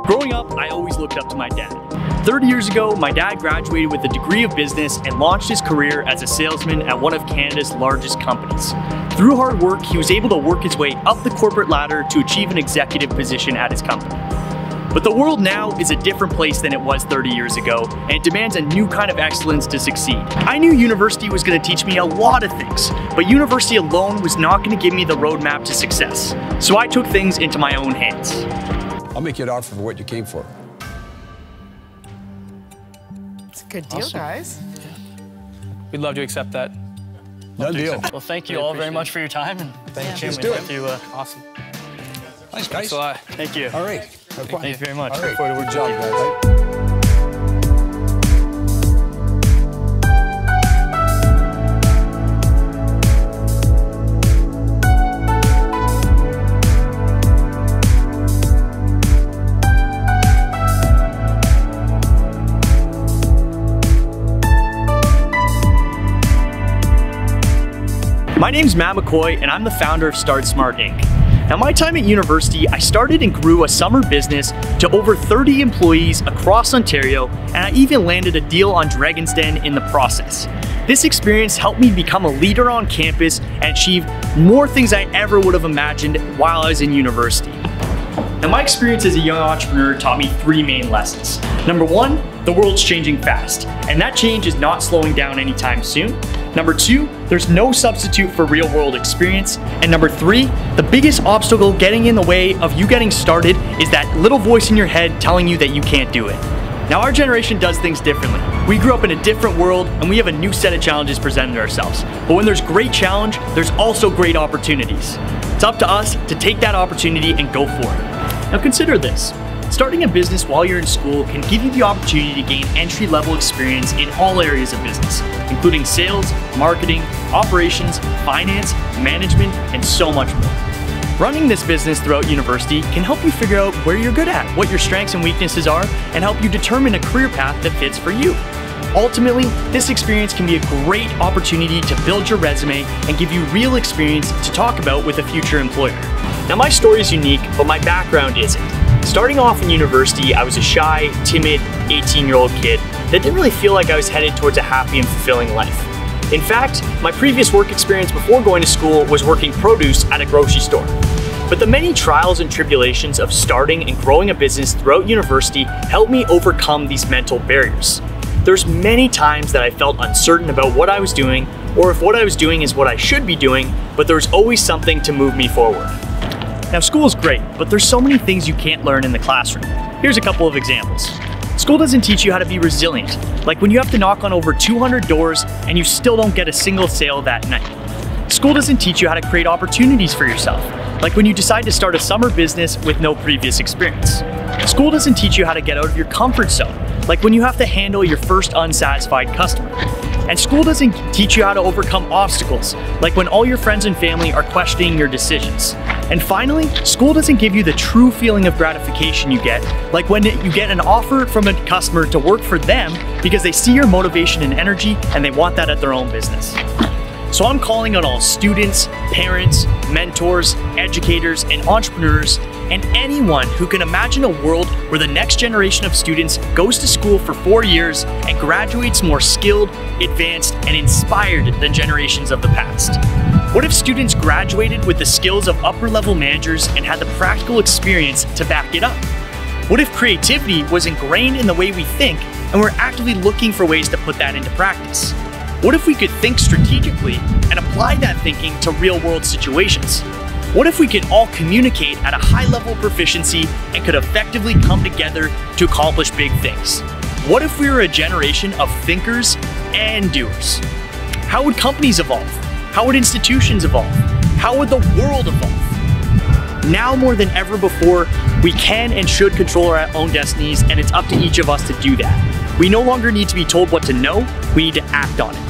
Growing up, I always looked up to my dad. 30 years ago, my dad graduated with a degree of business and launched his career as a salesman at one of Canada's largest companies. Through hard work, he was able to work his way up the corporate ladder to achieve an executive position at his company. But the world now is a different place than it was 30 years ago, and it demands a new kind of excellence to succeed. I knew university was going to teach me a lot of things, but university alone was not going to give me the roadmap to success. So I took things into my own hands. I'll make you an offer for what you came for. It's a good deal, guys. We'd love to accept that. Done deal. Well, thank you all very much for your time, and thank you. Let's do it. Awesome. Thanks, guys. Thanks a lot. Thank you. All right. Thank you very much. All right. Look forward to Good working job, with you. guys. My name's Matt McCoy, and I'm the founder of Start Smart Inc. Now, my time at university, I started and grew a summer business to over 30 employees across Ontario, and I even landed a deal on Dragon's Den in the process. This experience helped me become a leader on campus and achieve more things I ever would have imagined while I was in university. Now, my experience as a young entrepreneur taught me three main lessons. Number one, the world's changing fast, and that change is not slowing down anytime soon. Number two, there's no substitute for real world experience. And number three, the biggest obstacle getting in the way of you getting started is that little voice in your head telling you that you can't do it. Now, our generation does things differently. We grew up in a different world, and we have a new set of challenges presented ourselves. But when there's great challenge, there's also great opportunities. It's up to us to take that opportunity and go for it. Now, consider this. Starting a business while you're in school can give you the opportunity to gain entry-level experience in all areas of business, including sales, marketing, operations, finance, management, and so much more. Running this business throughout university can help you figure out where you're good at, what your strengths and weaknesses are, and help you determine a career path that fits for you. Ultimately, this experience can be a great opportunity to build your resume and give you real experience to talk about with a future employer. Now, my story is unique, but my background isn't. Starting off in university, I was a shy, timid, 18-year-old kid that didn't really feel like I was headed towards a happy and fulfilling life. In fact, my previous work experience before going to school was working produce at a grocery store. But the many trials and tribulations of starting and growing a business throughout university helped me overcome these mental barriers. There's many times that I felt uncertain about what I was doing, or if what I was doing is what I should be doing, but there's always something to move me forward. Now, school is great, but there's so many things you can't learn in the classroom. Here's a couple of examples. School doesn't teach you how to be resilient, like when you have to knock on over 200 doors and you still don't get a single sale that night. School doesn't teach you how to create opportunities for yourself, like when you decide to start a summer business with no previous experience. School doesn't teach you how to get out of your comfort zone, like when you have to handle your first unsatisfied customer. And school doesn't teach you how to overcome obstacles, like when all your friends and family are questioning your decisions. And finally, school doesn't give you the true feeling of gratification you get, like when you get an offer from a customer to work for them because they see your motivation and energy and they want that at their own business. So I'm calling on all students, parents, mentors, educators, and entrepreneurs, and anyone who can imagine a world where the next generation of students goes to school for 4 years and graduates more skilled, advanced, and inspired than generations of the past. What if students graduated with the skills of upper-level managers and had the practical experience to back it up? What if creativity was ingrained in the way we think and we're actively looking for ways to put that into practice? What if we could think strategically and apply that thinking to real-world situations? What if we could all communicate at a high level of proficiency and could effectively come together to accomplish big things? What if we were a generation of thinkers and doers? How would companies evolve? How would institutions evolve? How would the world evolve? Now more than ever before, we can and should control our own destinies, and it's up to each of us to do that. We no longer need to be told what to know, we need to act on it.